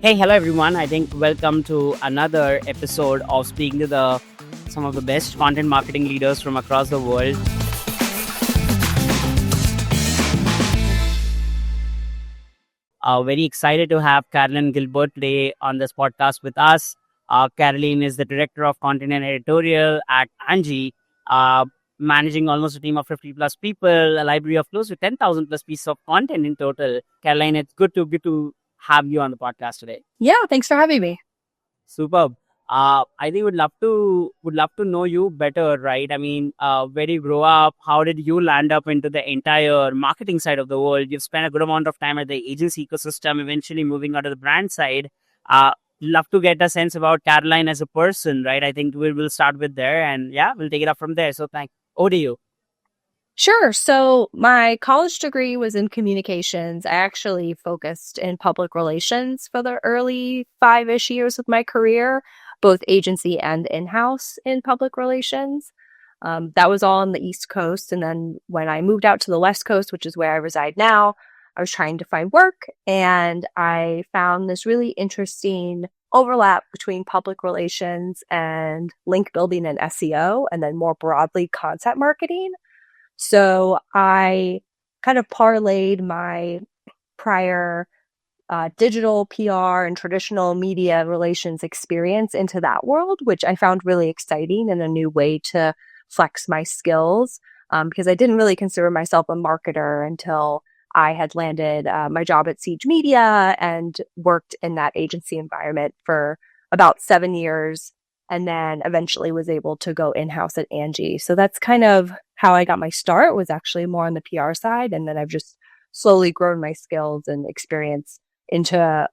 Hey, hello everyone. I think welcome to another episode of speaking to the some of the best content marketing leaders from across the world. Very excited to have Caroline Gilbert today on this podcast with us. Caroline is the director of content and editorial at Angie, uh, managing almost a team of 50 plus people, a library of close to 10,000 plus pieces of content in total. Caroline, it's good to have you on the podcast today. Yeah, thanks for having me. Superb. I think would love to know you better, right? I mean, where did you grow up? How did you land up into the entire marketing side of the world? You've spent a good amount of time at the agency ecosystem, eventually moving out of the brand side. Uh, Love to get a sense about Caroline as a person, right? I think we will start with there, and yeah, we'll take it up from there. So, thank. Over to you. Sure. So my college degree was in communications. I actually focused in public relations for the early 5-ish years of my career, both agency and in-house in public relations. That was all on the East Coast. And then when I moved out to the West Coast, which is where I reside now, I was trying to find work and I found this really interesting overlap between public relations and link building and SEO, and then more broadly, content marketing. So I kind of parlayed my prior digital PR and traditional media relations experience into that world, which I found really exciting and a new way to flex my skills, because I didn't really consider myself a marketer until I had landed my job at Siege Media and worked in that agency environment for about 7 years, and then eventually was able to go in-house at Angie. So that's kind of how I got my start, was actually more on the PR side. And then I've just slowly grown my skills and experience into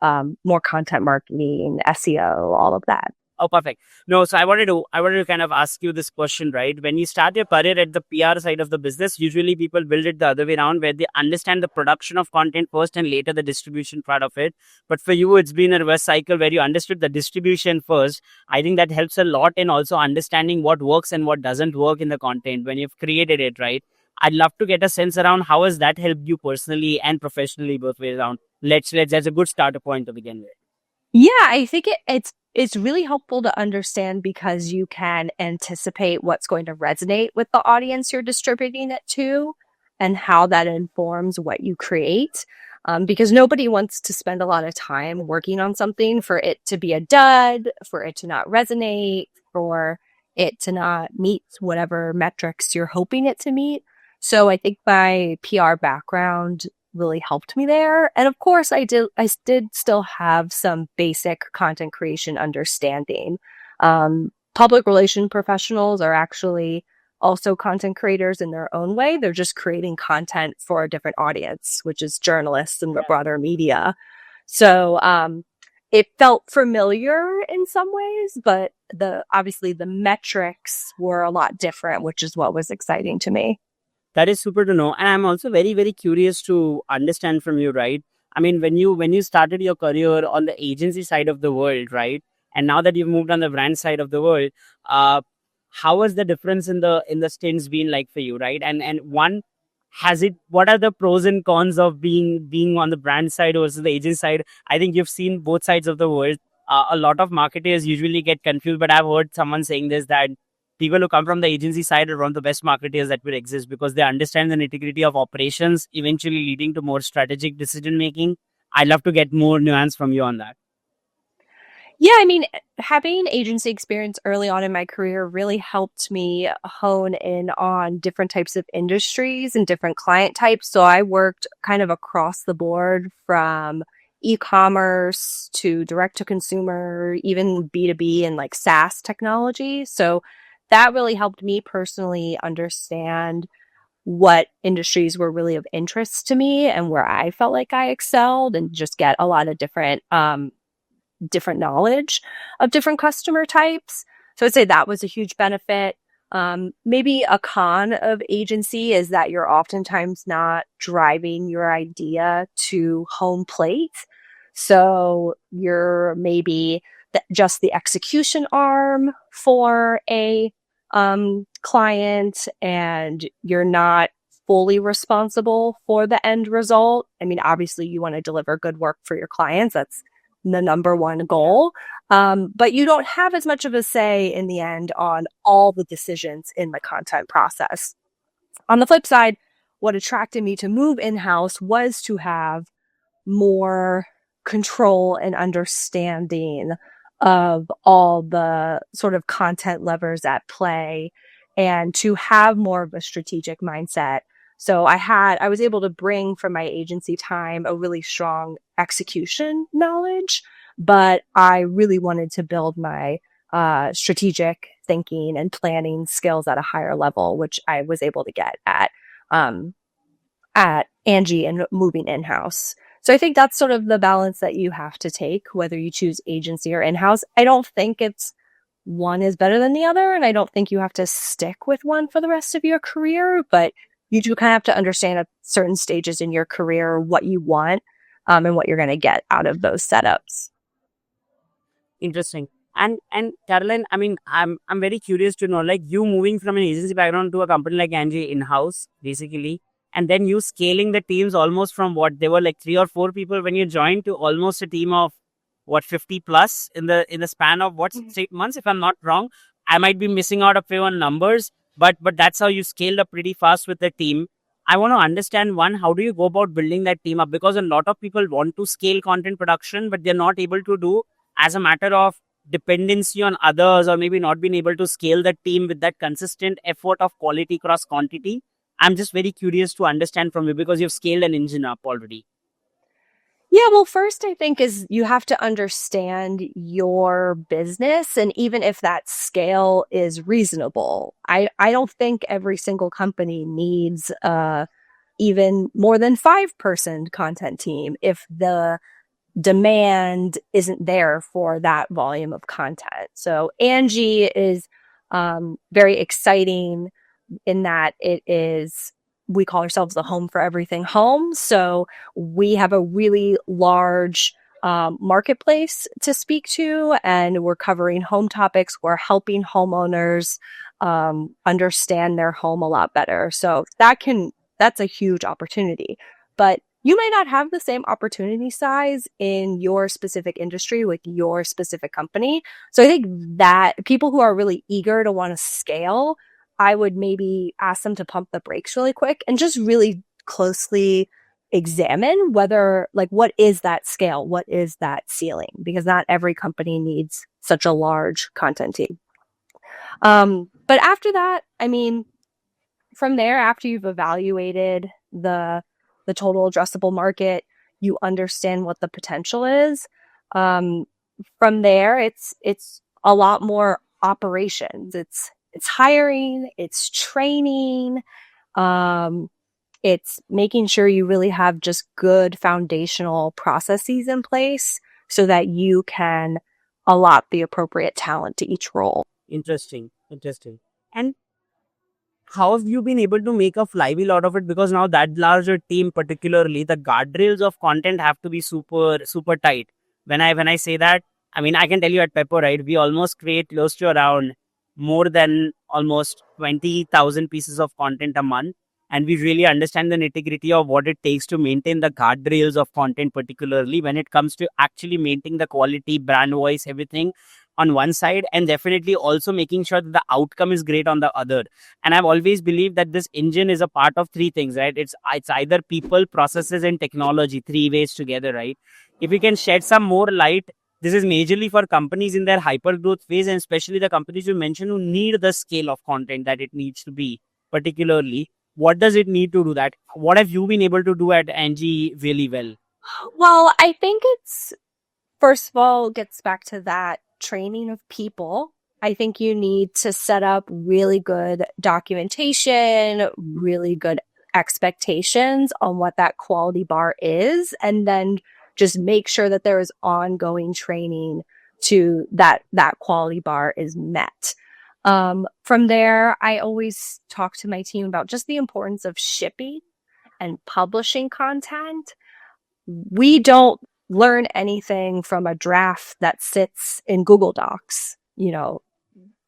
more content marketing, SEO, all of that. Oh, perfect. No, so I wanted to kind of ask you this question, right? When you start your career at the PR side of the business, usually people build it the other way around, where they understand the production of content first and later the distribution part of it. But for you, it's been a reverse cycle where you understood the distribution first. I think that helps a lot in also understanding what works and what doesn't work in the content when you've created it, right? I'd love to get a sense around how has that helped you personally and professionally both ways around. Let's that's a good starter point to begin with. Yeah, I think it's really helpful to understand because you can anticipate what's going to resonate with the audience you're distributing it to and how that informs what you create. Because nobody wants to spend a lot of time working on something for it to be a dud, for it to not resonate, for it to not meet whatever metrics you're hoping it to meet. So I think my PR background really helped me there. And of course, I did still have some basic content creation understanding. Public relation professionals are actually also content creators in their own way. They're just creating content for a different audience, which is journalists and broader media. So, it felt familiar in some ways, but obviously the metrics were a lot different, which is what was exciting to me. That is super to know. And I'm also very, very curious to understand from you, right? I mean, when you started your career on the agency side of the world, right? And now that you've moved on the brand side of the world, uh, how has the difference in the stints been like for you, right? And one has it what are the pros and cons of being on the brand side versus the agent side? I think you've seen both sides of the world. A lot of marketers usually get confused, but I've heard someone saying this that people who come from the agency side are one of the best marketers that will exist because they understand the nitty-gritty of operations, eventually leading to more strategic decision making. I'd love to get more nuance from you on that. Yeah, I mean, having agency experience early on in my career really helped me hone in on different types of industries and different client types. So I worked kind of across the board from e-commerce to direct to consumer, even B2B and like SaaS technology. So that really helped me personally understand what industries were really of interest to me and where I felt like I excelled, and just get a lot of different knowledge of different customer types. So I'd say that was a huge benefit. Maybe a con of agency is that you're oftentimes not driving your idea to home plate. So you're maybe just the execution arm for a client, and you're not fully responsible for the end result. I mean, obviously you want to deliver good work for your clients. the number one goal. But you don't have as much of a say in the end on all the decisions in the content process. On the flip side, what attracted me to move in-house was to have more control and understanding of all the sort of content levers at play and to have more of a strategic mindset. So I was able to bring from my agency time a really strong execution knowledge, but I really wanted to build my strategic thinking and planning skills at a higher level, which I was able to get um, at Angie and moving in-house. So I think that's sort of the balance that you have to take, whether you choose agency or in-house. I don't think it's one is better than the other, and I don't think you have to stick with one for the rest of your career, but you do kind of have to understand at certain stages in your career what you want and what you're going to get out of those setups. Interesting. And Caroline, I mean, I'm very curious to know, like you moving from an agency background to a company like Angie in-house, basically, and then you scaling the teams almost from what they were like 3 or 4 people when you joined to almost a team of what 50 plus in the span of what 6 months, if I'm not wrong. I might be missing out a few on numbers, but that's how you scaled up pretty fast with the team. I want to understand one, how do you go about building that team up? Because a lot of people want to scale content production, but they're not able to do as a matter of dependency on others, or maybe not being able to scale the team with that consistent effort of quality cross quantity. I'm just very curious to understand from you because you've scaled an engine up already. Yeah, well, first, I think is you have to understand your business. And even if that scale is reasonable, I don't think every single company needs even more than 5-person content team if the demand isn't there for that volume of content. So Angie is very exciting in that it is, we call ourselves the home for everything home. So we have a really large marketplace to speak to, and we're covering home topics. We're helping homeowners understand their home a lot better. So that's a huge opportunity. But you may not have the same opportunity size in your specific industry with your specific company. So I think that people who are really eager to want to scale, I would maybe ask them to pump the brakes really quick and just really closely examine whether, like, what is that scale? What is that ceiling? Because not every company needs such a large content team. But after that, I mean, from there, after you've evaluated the total addressable market, you understand what the potential is. Um, from there, it's a lot more operations. It's hiring, it's training, um, it's making sure you really have just good foundational processes in place so that you can allot the appropriate talent to each role. Interesting. Interesting. And how have you been able to make a flywheel out of it? Because now that larger team, particularly, the guardrails of content have to be super, super tight. When I say that, I mean I can tell you at Pepper, right? We almost create close to around more than almost 20,000 pieces of content a month. And we really understand the nitty gritty of what it takes to maintain the guardrails of content, particularly when it comes to actually maintaining the quality, brand voice, everything on one side, and definitely also making sure that the outcome is great on the other. And I've always believed that this engine is a part of three things, right? It's either people, processes, and technology, three ways together, right? If you can shed some more light, this is majorly for companies in their hyper growth phase, and especially the companies you mentioned who need the scale of content that it needs to be, particularly. What does it need to do that? What have you been able to do at Angie really well? Well, I think it's, first of all, gets back to that training of people. I think you need to set up really good documentation, really good expectations on what that quality bar is, and then just make sure that there is ongoing training to that quality bar is met. From there, I always talk to my team about just the importance of shipping and publishing content. We don't learn anything from a draft that sits in Google Docs. You know,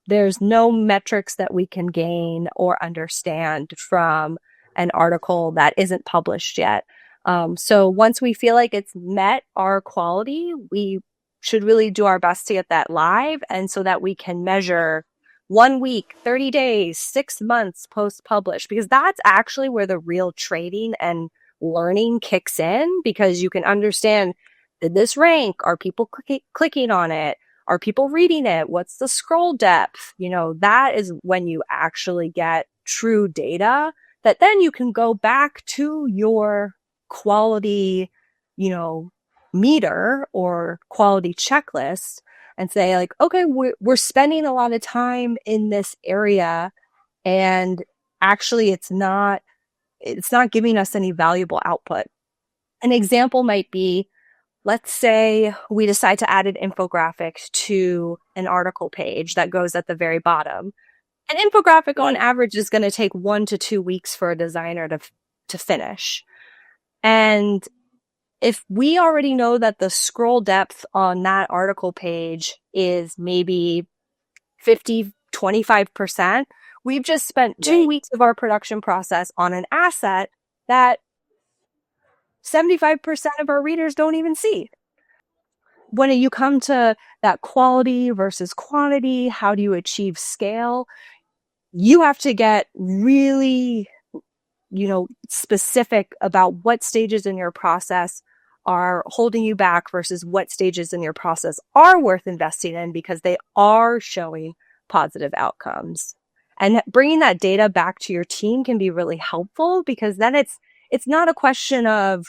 there's no metrics that we can gain or understand from an article that isn't published yet. So once we feel like it's met our quality, we should really do our best to get that live, and so that we can measure 1 week, 30 days, 6 months post publish, because that's actually where the real trading and learning kicks in, because you can understand, did this rank? Are people clicking on it? Are people reading it? What's the scroll depth? That is when you actually get true data that then you can go back to your quality, you know, meter or quality checklist and say like, okay, we're spending a lot of time in this area, and actually it's not giving us any valuable output. An example might be, let's say we decide to add an infographic to an article page that goes at the very bottom. An infographic on average is going to take 1 to 2 weeks for a designer to finish. And if we already know that the scroll depth on that article page is maybe 25%, we've just spent 2 weeks of our production process on an asset that 75% of our readers don't even see. When you come to that quality versus quantity, how do you achieve scale? You have to get really, specific about what stages in your process are holding you back versus what stages in your process are worth investing in because they are showing positive outcomes. And bringing that data back to your team can be really helpful, because then it's not a question of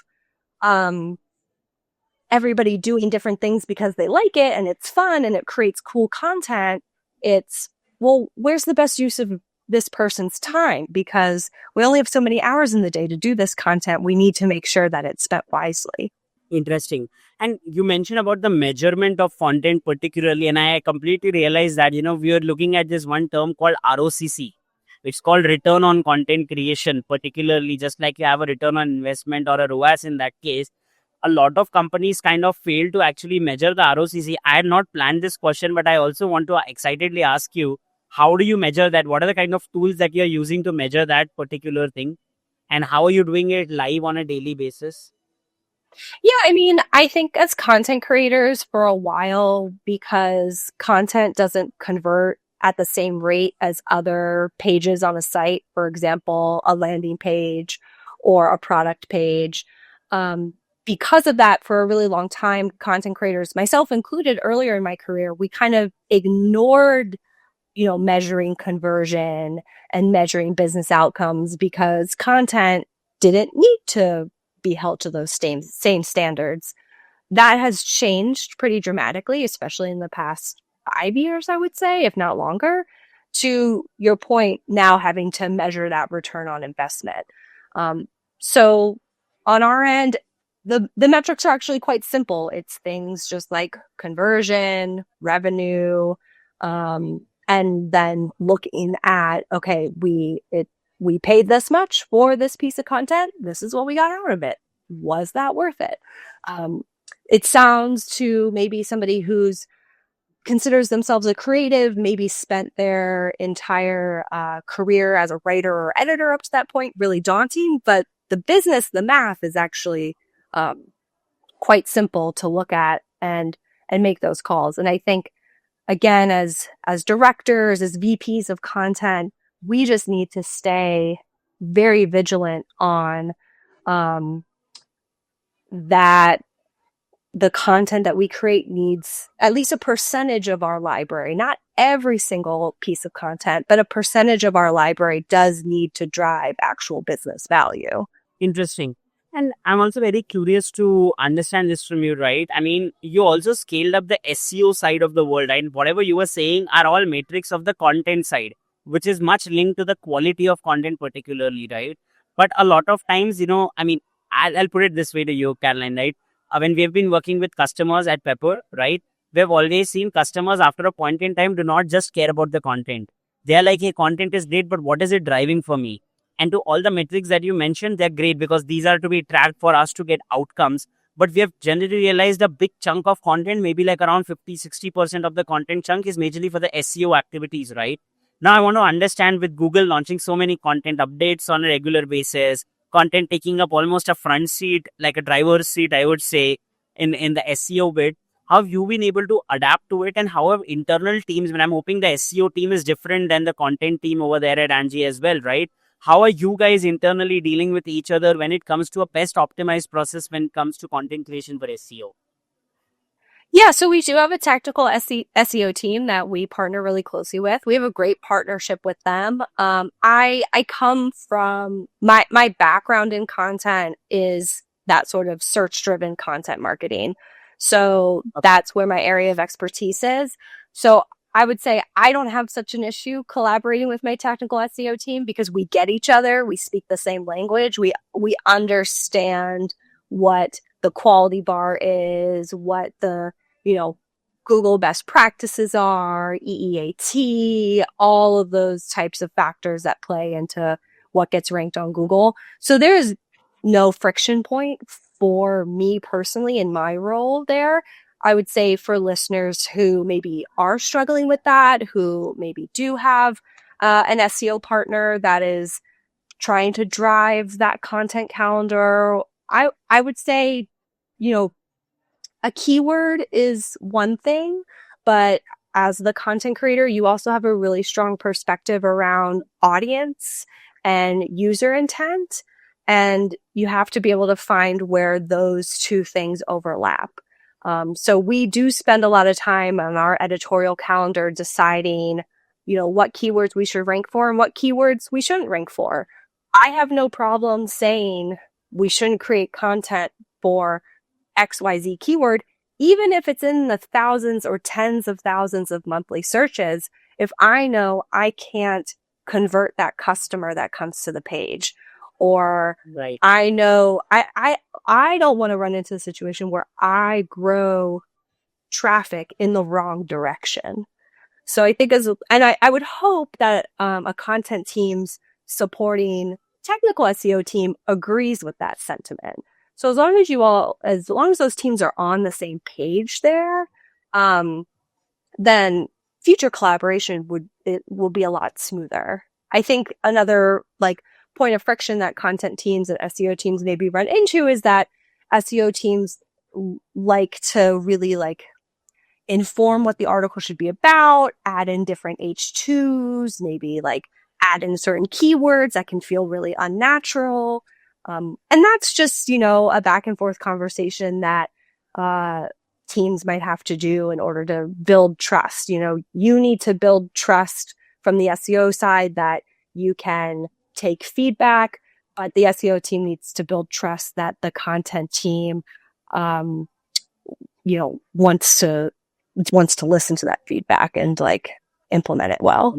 everybody doing different things because they like it and it's fun and it creates cool content. It's, well, where's the best use of this person's time? Because we only have so many hours in the day to do this content. We need to make sure that it's spent wisely. Interesting. And you mentioned about the measurement of content particularly, and I completely realized that, we are looking at this one term called ROCC. It's called return on content creation, particularly just like you have a return on investment or a ROAS in that case. A lot of companies kind of fail to actually measure the ROCC. I had not planned this question, but I also want to excitedly ask you, how do you measure that? What are the kind of tools that you're using to measure that particular thing? And how are you doing it live on a daily basis? Yeah, I think as content creators for a while, because content doesn't convert at the same rate as other pages on a site, for example, a landing page or a product page. Because of that, for a really long time, content creators, myself included earlier in my career, we kind of ignored, measuring conversion and measuring business outcomes because content didn't need to be held to those same standards. That has changed pretty dramatically, especially in the past 5 years, I would say, if not longer, to your point, now having to measure that return on investment. So on our end, the metrics are actually quite simple. It's things just like conversion, revenue, and then looking at, okay, we paid this much for this piece of content. This is what we got out of it. Was that worth it? It sounds to maybe somebody who's considers themselves a creative, maybe spent their entire career as a writer or editor up to that point, really daunting. But the business, the math is actually quite simple to look at and make those calls. And I think, again, as directors, as VPs of content, we just need to stay very vigilant on that the content that we create needs at least a percentage of our library. Not every single piece of content, but a percentage of our library does need to drive actual business value. Interesting. And I'm also very curious to understand this from you, right? You also scaled up the SEO side of the world, right? Whatever you were saying are all metrics of the content side, which is much linked to the quality of content particularly, right? But a lot of times, I'll put it this way to you, Caroline, right? When we've been working with customers at Pepper, right? We've always seen customers after a point in time do not just care about the content. They're like, hey, content is great, but what is it driving for me? And to all the metrics that you mentioned, they're great because these are to be tracked for us to get outcomes. But we have generally realized a big chunk of content, maybe like around 50-60% of the content chunk is majorly for the SEO activities, right? Now I want to understand, with Google launching so many content updates on a regular basis, content taking up almost a front seat, like a driver's seat, I would say, in the SEO bit. How have you been able to adapt to it, and how have internal teams? When I'm hoping the SEO team is different than the content team over there at Angie as well, right? How are you guys internally dealing with each other when it comes to a best optimized process when it comes to content creation for SEO? Yeah, so we do have a tactical SEO team that we partner really closely with. We have a great partnership with them. I come from my background in content is that sort of search driven content marketing. So that's where my area of expertise is. So I would say I don't have such an issue collaborating with my technical SEO team because we get each other, we speak the same language, we understand what the quality bar is, what the Google best practices are, EEAT, all of those types of factors that play into what gets ranked on Google. So there's no friction point for me personally in my role there. I would say for listeners who maybe are struggling with that, who maybe do have an SEO partner that is trying to drive that content calendar, I would say, you know, a keyword is one thing, but as the content creator, you also have a really strong perspective around audience and user intent. And you have to be able to find where those two things overlap. So we do spend a lot of time on our editorial calendar deciding, what keywords we should rank for and what keywords we shouldn't rank for. I have no problem saying we shouldn't create content for XYZ keyword, even if it's in the thousands or tens of thousands of monthly searches. If I know I can't convert that customer that comes to the page, or Right. I know I don't want to run into a situation where I grow traffic in the wrong direction. So I think I would hope that a content team's supporting technical SEO team agrees with that sentiment. So as long as those teams are on the same page there, then future collaboration will be a lot smoother. I think another point of friction that content teams and SEO teams maybe run into is that SEO teams like to really inform what the article should be about, add in different H2s, maybe add in certain keywords that can feel really unnatural. And that's just, a back and forth conversation that teams might have to do in order to build trust. You need to build trust from the SEO side that you can take feedback, but the SEO team needs to build trust that the content team, wants to listen to that feedback and implement it well.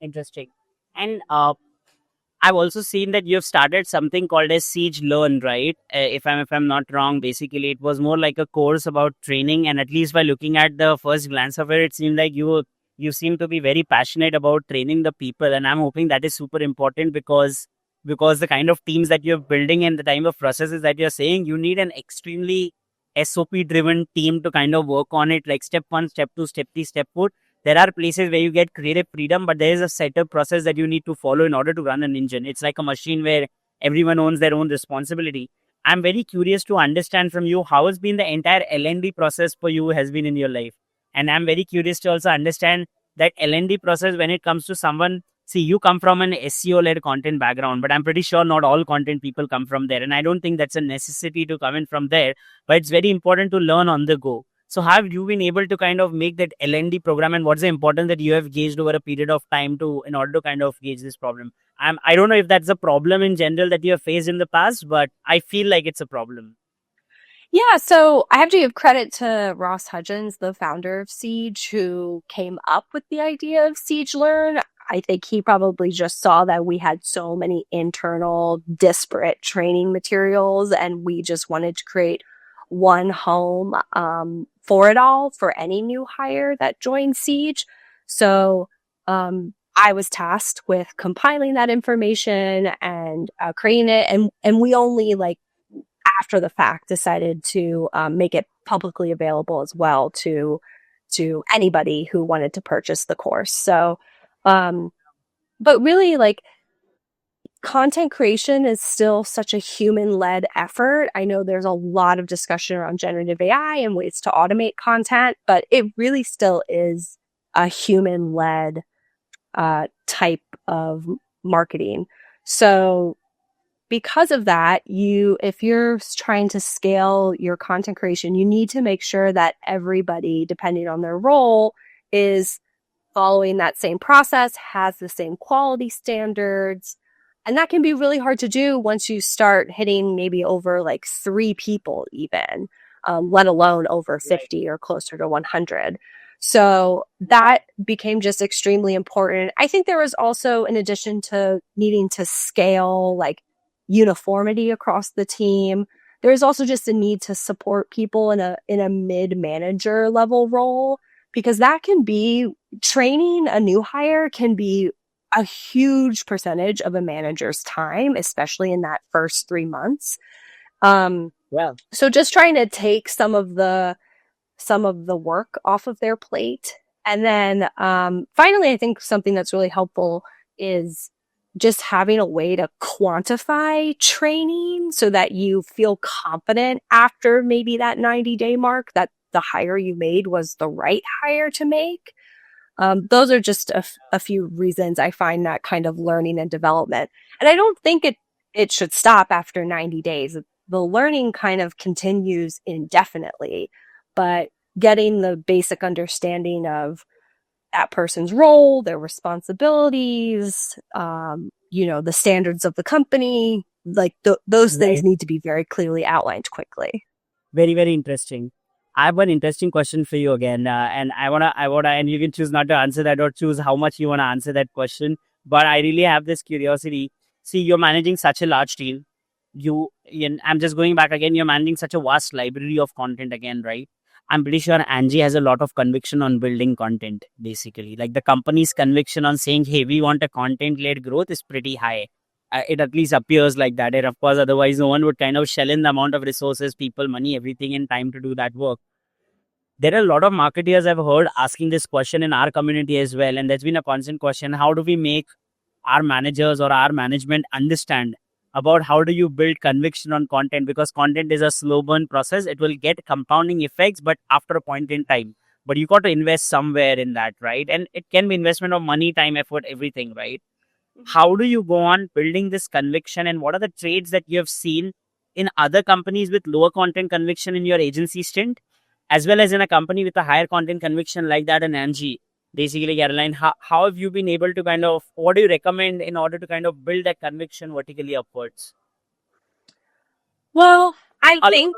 Interesting. And I've also seen that you have started something called as Siege Learn, right? If I'm not wrong, basically it was more like a course about training, and at least by looking at the first glance of it seemed like you seem to be very passionate about training the people, and I'm hoping that is super important because the kind of teams that you're building and the type of processes that you're saying, you need an extremely SOP driven team to kind of work on it, like step 1, step 2, step 3, step 4. There are places where you get creative freedom, but there is a setup process that you need to follow in order to run an engine. It's like a machine where everyone owns their own responsibility. I'm very curious to understand from you how has been the entire L&D process for you has been in your life. And I'm very curious to also understand that L&D process when it comes to someone. See, you come from an SEO-led content background, but I'm pretty sure not all content people come from there. And I don't think that's a necessity to come in from there, but it's very important to learn on the go. So have you been able to kind of make that L&D program, and what's the importance that you have gauged over a period of time in order to kind of gauge this problem? I don't know if that's a problem in general that you have faced in the past, but I feel like it's a problem. Yeah, so I have to give credit to Ross Hudgens, the founder of Siege, who came up with the idea of Siege Learn. I think he probably just saw that we had so many internal disparate training materials, and we just wanted to create one home for it all for any new hire that joined Siege. So I was tasked with compiling that information and creating it, and we only after the fact decided to make it publicly available as well to anybody who wanted to purchase the course. So but really content creation is still such a human-led effort. I know there's a lot of discussion around generative AI and ways to automate content, but it really still is a human-led type of marketing. So because of that, if you're trying to scale your content creation, you need to make sure that everybody, depending on their role, is following that same process, has the same quality standards. And that can be really hard to do once you start hitting maybe over like 3 people even, let alone over Right. 50 or closer to 100. So that became just extremely important. I think there was also, in addition to needing to scale like uniformity across the team, there's also just a need to support people in a mid manager level role, because that can be training a new hire can be a huge percentage of a manager's time, especially in that first 3 months. Um, Well, so just trying to take some of the work off of their plate. And then finally, I think something that's really helpful is just having a way to quantify training so that you feel confident after maybe that 90-day mark that the hire you made was the right hire to make. Those are just a few reasons I find that kind of learning and development. And I don't think it should stop after 90 days. The learning kind of continues indefinitely, but getting the basic understanding of that person's role, their responsibilities, the standards of the company, like those things right. need to be very clearly outlined quickly. Very, very interesting. I have an interesting question for you again, and and you can choose not to answer that or choose how much you want to answer that question. But I really have this curiosity. See, you're managing such a large team. And I'm just going back again. You're managing such a vast library of content again, right? I'm pretty sure Angie has a lot of conviction on building content. Basically, like the company's conviction on saying, "Hey, we want a content-led growth," is pretty high. It at least appears like that. And of course, otherwise, no one would kind of shell in the amount of resources, people, money, everything, and time to do that work. There are a lot of marketeers I've heard asking this question in our community as well. And there's been a constant question: how do we make our managers or our management understand about how do you build conviction on content? Because content is a slow burn process. It will get compounding effects, but after a point in time. But you got to invest somewhere in that, right? And it can be investment of money, time, effort, everything, right? How do you go on building this conviction, and what are the traits that you have seen in other companies with lower content conviction in your agency stint, as well as in a company with a higher content conviction like that in Angie? Basically, Caroline, how have you been able to kind of, what do you recommend in order to kind of build that conviction vertically upwards? Well, I A lot think,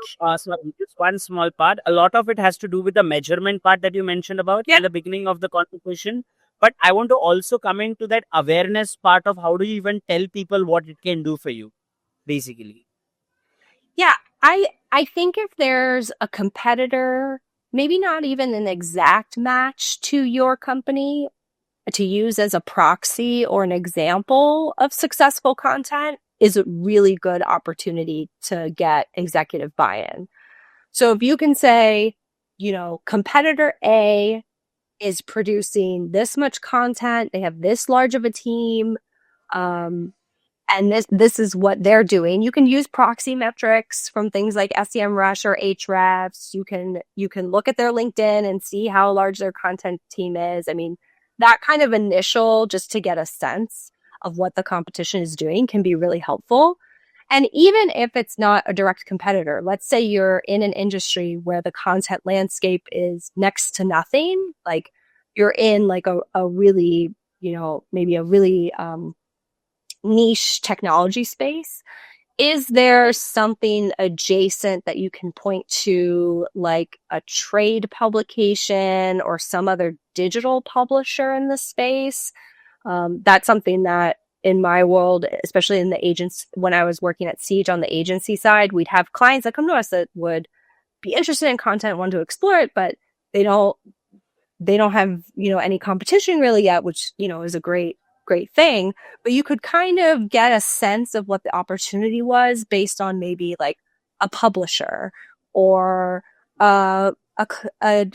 just one small part. A lot of it has to do with the measurement part that you mentioned about yeah, in the beginning of the conversation. But I want to also come into that awareness part of how do you even tell people what it can do for you, basically. yeah, I think if there's a competitor, maybe not even an exact match to your company, to use as a proxy or an example of successful content is a really good opportunity to get executive buy-in. So if you can say, competitor A is producing this much content, they have this large of a team, um, and this is what they're doing. You can use proxy metrics from things like SEMrush or Ahrefs. You can look at their LinkedIn and see how large their content team is. I mean, that kind of initial, just to get a sense of what the competition is doing, can be really helpful. And even if it's not a direct competitor, let's say you're in an industry where the content landscape is next to nothing, like you're in like a really, maybe a really niche technology space. Is there something adjacent that you can point to, like a trade publication or some other digital publisher in the space? That's something that in my world, especially in the agents, when I was working at Siege on the agency side, we'd have clients that come to us that would be interested in content, want to explore it, but they don't they don't have, any competition really yet, which, is a great thing. But you could kind of get a sense of what the opportunity was based on maybe like a publisher or a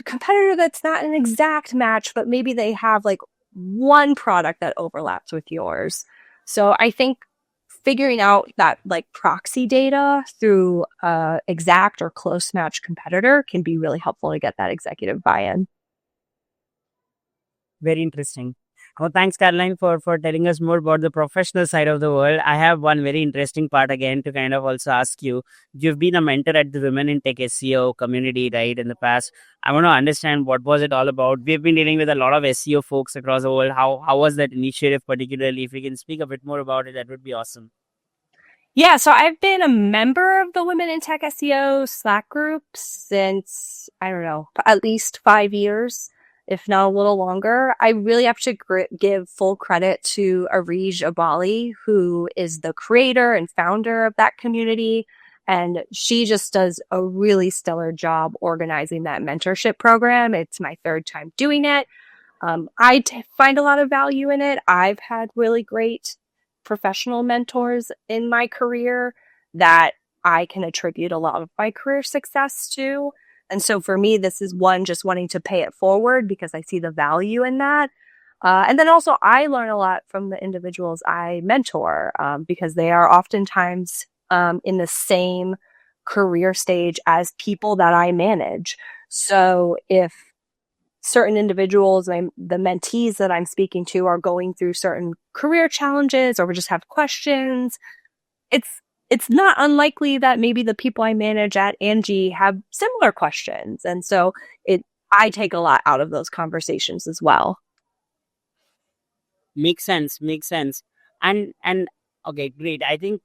competitor that's not an exact match, but maybe they have like one product that overlaps with yours. So I think figuring out that like proxy data through exact or close match competitor can be really helpful to get that executive buy-in. Very interesting. Well, thanks, Caroline, for telling us more about the professional side of the world. I have one very interesting part again to kind of also ask you. You've been a mentor at the Women in Tech SEO community, right, in the past. I want to understand what was it all about. We've been dealing with a lot of SEO folks across the world. How was that initiative particularly? If we can speak a bit more about it, that would be awesome. Yeah, so I've been a member of the Women in Tech SEO Slack group since, I don't know, at least 5 years, if not a little longer. I really have to give full credit to Arij Abali, who is the creator and founder of that community. And she just does a really stellar job organizing that mentorship program. It's my third time doing it. Find a lot of value in it. I've had really great professional mentors in my career that I can attribute a lot of my career success to. And so for me, this is one just wanting to pay it forward because I see the value in that. And then also, I learn a lot from the individuals I mentor because they are oftentimes in the same career stage as people that I manage. So if certain individuals, the mentees that I'm speaking to are going through certain career challenges or just have questions, it's it's not unlikely that maybe the people I manage at Angie have similar questions. And so I take a lot out of those conversations as well. Makes sense. Makes sense. And okay, great. I think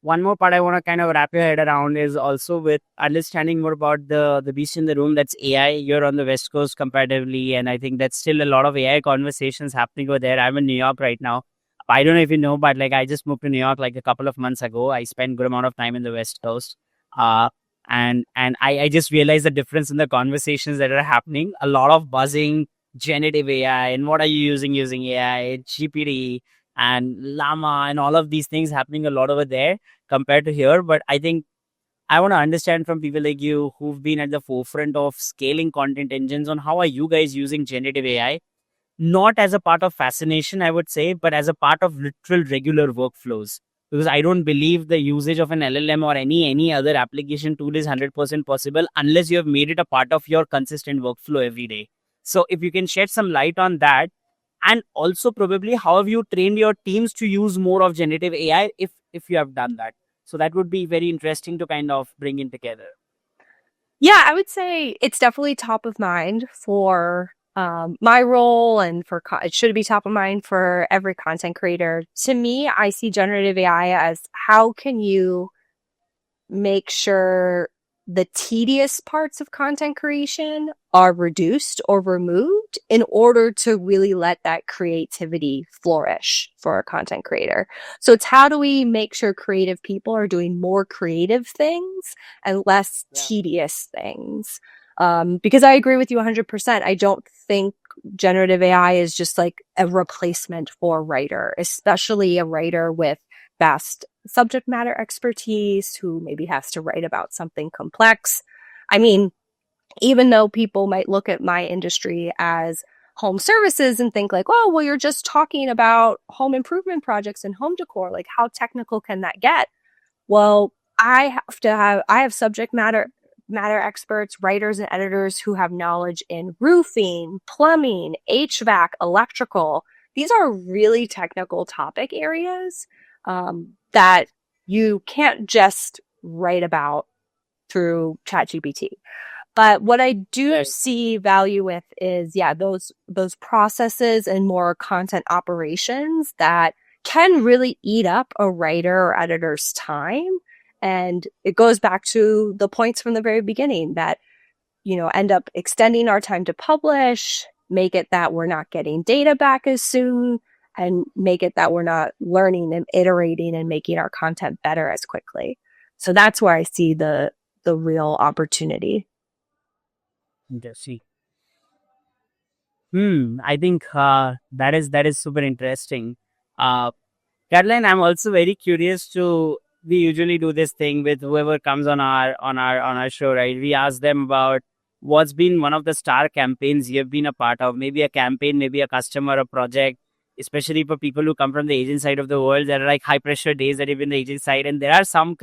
one more part I want to kind of wrap your head around is also with understanding more about the beast in the room. That's AI. You're on the West Coast comparatively, and I think that's still a lot of AI conversations happening over there. I'm in New York right now. I don't know if you know, but like I just moved to New York like a couple of months ago. I spent good amount of time in the West Coast, uh, and I just realized the difference in the conversations that are happening. A lot of buzzing, generative AI, and what are you using AI, GPT, and Llama, and all of these things happening a lot over there compared to here. But I think I want to understand from people like you who've been at the forefront of scaling content engines on how are you guys using generative AI, not as a part of fascination, I would say, but as a part of literal regular workflows. Because I don't believe the usage of an LLM or any other application tool is 100% possible unless you have made it a part of your consistent workflow every day. So if you can shed some light on that, and also probably how have you trained your teams to use more of generative AI if you have done that. So that would be very interesting to kind of bring in together. Yeah, I would say it's definitely top of mind for my role and it should be top of mind for every content creator. To me, I see generative AI as how can you make sure the tedious parts of content creation are reduced or removed in order to really let that creativity flourish for a content creator. So it's how do we make sure creative people are doing more creative things and less Yeah. tedious things? Because I agree with you 100%. I don't think generative AI is just like a replacement for a writer, especially a writer with vast subject matter expertise who maybe has to write about something complex. I mean, even though people might look at my industry as home services and think like, oh, well, you're just talking about home improvement projects and home decor. Like, how technical can that get? Well, I have subject matter experts, writers and editors who have knowledge in roofing, plumbing, HVAC, electrical. These are really technical topic areas that you can't just write about through ChatGPT. But what I do Right. see value with is, yeah, those processes and more content operations that can really eat up a writer or editor's time. And it goes back to the points from the very beginning that, end up extending our time to publish, make it that we're not getting data back as soon, and make it that we're not learning and iterating and making our content better as quickly. So that's where I see the real opportunity. Interesting. I think that is super interesting. Uh, Caroline, I'm also very curious to. We usually do this thing with whoever comes on our show, right? We ask them about what's been one of the star campaigns you've been a part of. Maybe a campaign, maybe a customer, a project, especially for people who come from the agent side of the world. There are like high pressure days that you've been the agent side, and there are some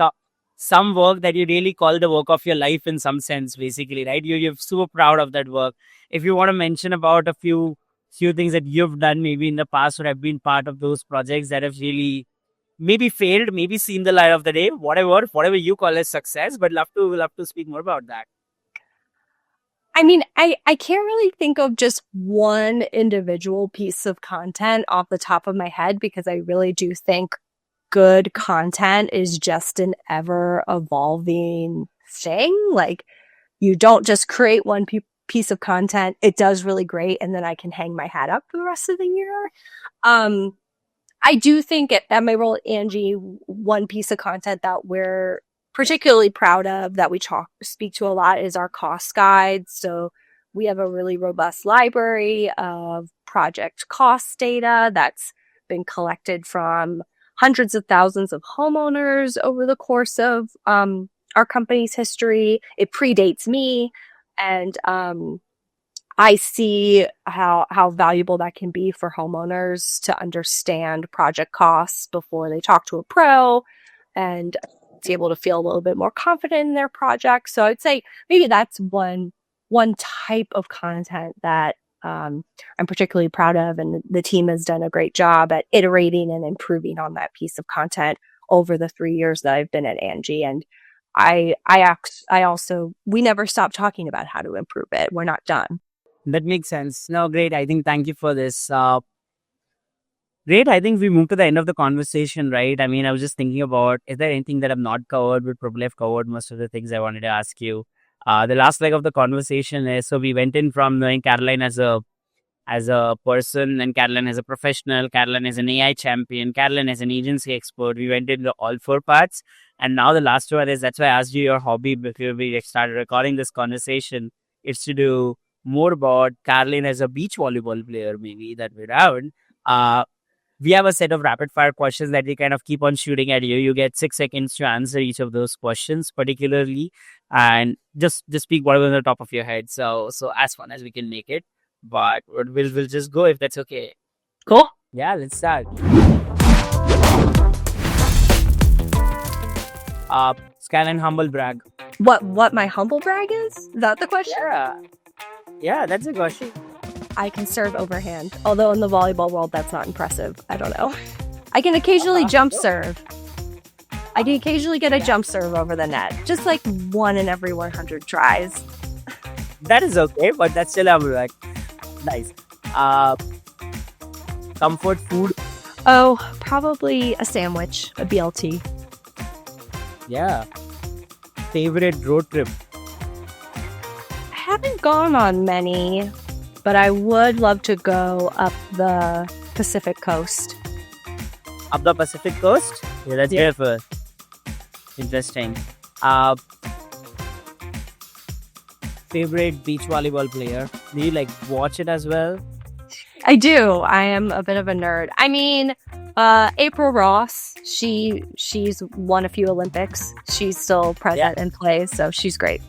work that you really call the work of your life in some sense, basically, right? You're super proud of that work. If you want to mention about a few things that you've done maybe in the past or have been part of those projects that have really maybe failed, maybe seen the light of the day, whatever you call as success, but love to speak more about that. I mean, I can't really think of just one individual piece of content off the top of my head because I really do think good content is just an ever evolving thing. Like, you don't just create one piece of content. It does really great. And then I can hang my hat up for the rest of the year. I do think at my role at Angie, one piece of content that we're particularly proud of that we speak to a lot is our cost guide. So we have a really robust library of project cost data that's been collected from hundreds of thousands of homeowners over the course of our company's history. It predates me, and I see how valuable that can be for homeowners to understand project costs before they talk to a pro and to be able to feel a little bit more confident in their project. So I'd say maybe that's one type of content that I'm particularly proud of, and the team has done a great job at iterating and improving on that piece of content over the 3 years that I've been at Angie. And I also, we never stop talking about how to improve it. We're not done. That makes sense. No, great. I think thank you for this. Great. I think we moved to the end of the conversation, right? I mean, I was just thinking about, is there anything that I've not covered? We probably have covered most of the things I wanted to ask you. The last leg of the conversation is, so we went in from knowing Caroline as a person, and Caroline as a professional, Caroline as an AI champion, Caroline as an agency expert. We went into all four parts. And now the last one is, that's why I asked you your hobby before we started recording this conversation. It's to do more about Caroline as a beach volleyball player, maybe, that we're around. We have a set of rapid fire questions that we kind of keep on shooting at you. You get 6 seconds to answer each of those questions particularly, and just speak whatever on the top of your head. So as fun as we can make it, but we'll just go if that's okay. Cool. Yeah, let's start. Caroline, humble brag. What my humble brag is? Is that the question? Yeah, that's a question. I can serve overhand, although in the volleyball world, that's not impressive. I don't know. I can occasionally jump serve. I can occasionally get a jump serve over the net, just like 1 in every 100 tries. That is okay, but that's still humble brag. Nice. Comfort food. Oh, probably a sandwich, a BLT. Yeah. Favorite road trip. I haven't gone on many, but I would love to go up the Pacific coast. Up the Pacific coast? Yeah, that's beautiful. Interesting. Favorite beach volleyball player? Do you like watch it as well? I do. I am a bit of a nerd. I mean, April Ross, she's won a few Olympics. She's still present and plays, so she's great.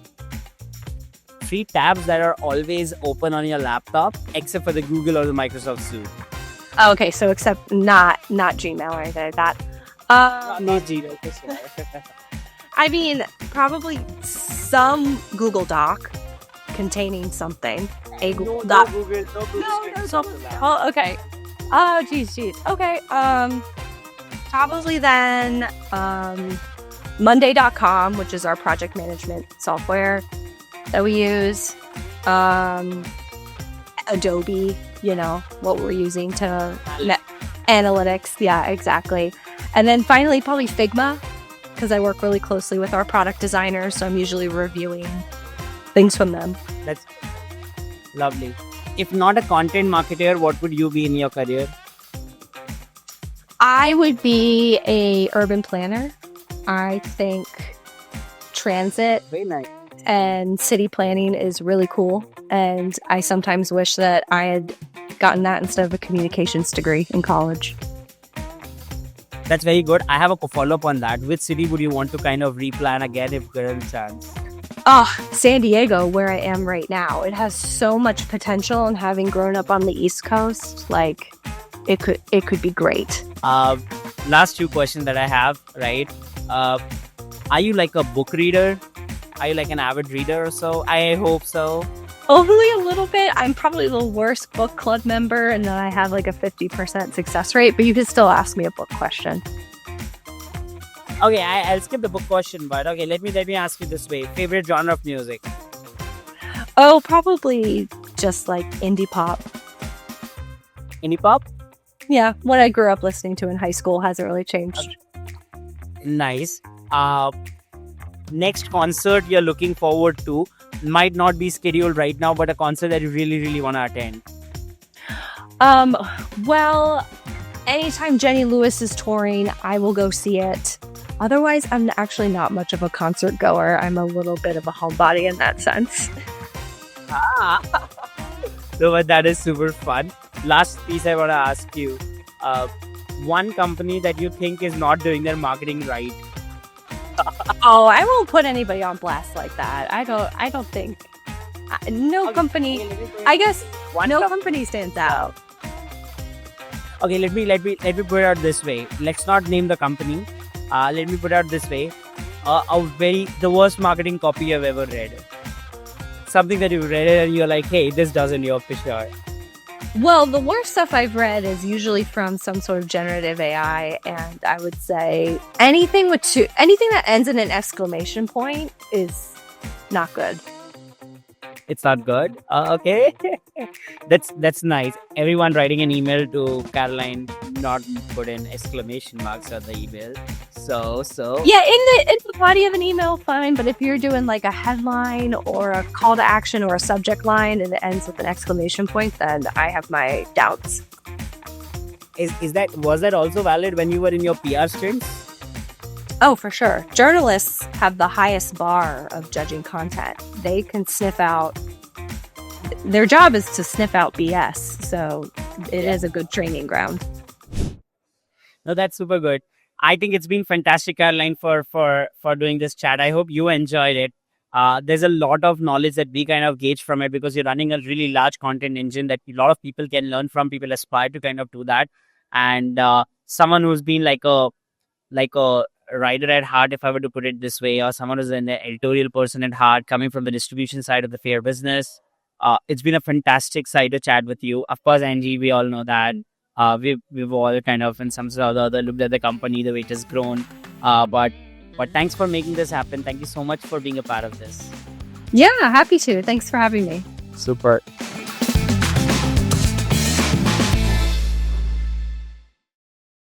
3 tabs that are always open on your laptop, except for the Google or the Microsoft Suite. Oh, okay, so except not Gmail or anything like that. Not Gmail. I mean, probably some Google Doc containing something. A Google Doc. No Google. Oh, okay. Oh, geez. Okay. Probably then Monday.com, which is our project management software that we use. Adobe, what we're using to analytics. Yeah, exactly. And then finally, probably Figma, because I work really closely with our product designers, so I'm usually reviewing things from them. That's lovely. If not a content marketer, what would you be in your career? I would be a urban planner. I think transit Very nice. and city planning is really cool. And I sometimes wish that I had gotten that instead of a communications degree in college. That's very good. I have a follow-up on that. Which city would you want to kind of replan again if given a chance? San Diego, where I am right now. It has so much potential, and having grown up on the East Coast, like, it could be great. Last two questions that I have, right? Are you like a book reader? Are you like an avid reader or so? I hope so. Hopefully a little bit. I'm probably the worst book club member, and then I have like a 50% success rate, but you can still ask me a book question. Okay, I'll skip the book question, but okay, let me ask you this way: favorite genre of music? Oh, probably just like indie pop. Indie pop? Yeah, what I grew up listening to in high school hasn't really changed. Nice. Next concert you're looking forward to might not be scheduled right now, but a concert that you really, really want to attend. Well, anytime Jenny Lewis is touring, I will go see it. Otherwise, I'm actually not much of a concert goer. I'm a little bit of a homebody in that sense. So, but that is super fun. Last piece I want to ask you: one company that you think is not doing their marketing right. Oh, I won't put anybody on blast like that. I don't think no Okay, company. let me put I guess one no com- company stands out. Okay, let me put it out this way. Let's not name the company. Let me put it out this way. The worst marketing copy I've ever read. Something that you read it and you're like, hey, this doesn't your for sure. Well, the worst stuff I've read is usually from some sort of generative AI, and I would say anything that ends in an exclamation point is not good. It's not good. Okay, that's nice. Everyone writing an email to Caroline, not put in exclamation marks on the email. So Yeah, in the body of an email, fine. But if you're doing like a headline or a call to action or a subject line and it ends with an exclamation point, then I have my doubts. was that also valid when you were in your PR stints? Oh, for sure. Journalists have the highest bar of judging content. They can sniff out. Their job is to sniff out BS. So it is a good training ground. No, that's super good. I think it's been fantastic, Caroline, for doing this chat. I hope you enjoyed it. There's a lot of knowledge that we kind of gauge from it because you're running a really large content engine that a lot of people can learn from. People aspire to kind of do that, and someone who's been like a writer at heart, if I were to put it this way, or someone who's an editorial person at heart, coming from the distribution side of the fair business. It's been a fantastic side to chat with you. Of course, Angie, we all know that. We've all kind of in some sort or the other looked at the company, the way it has grown. But thanks for making this happen. Thank you so much for being a part of this. Yeah, happy to. Thanks for having me. Super.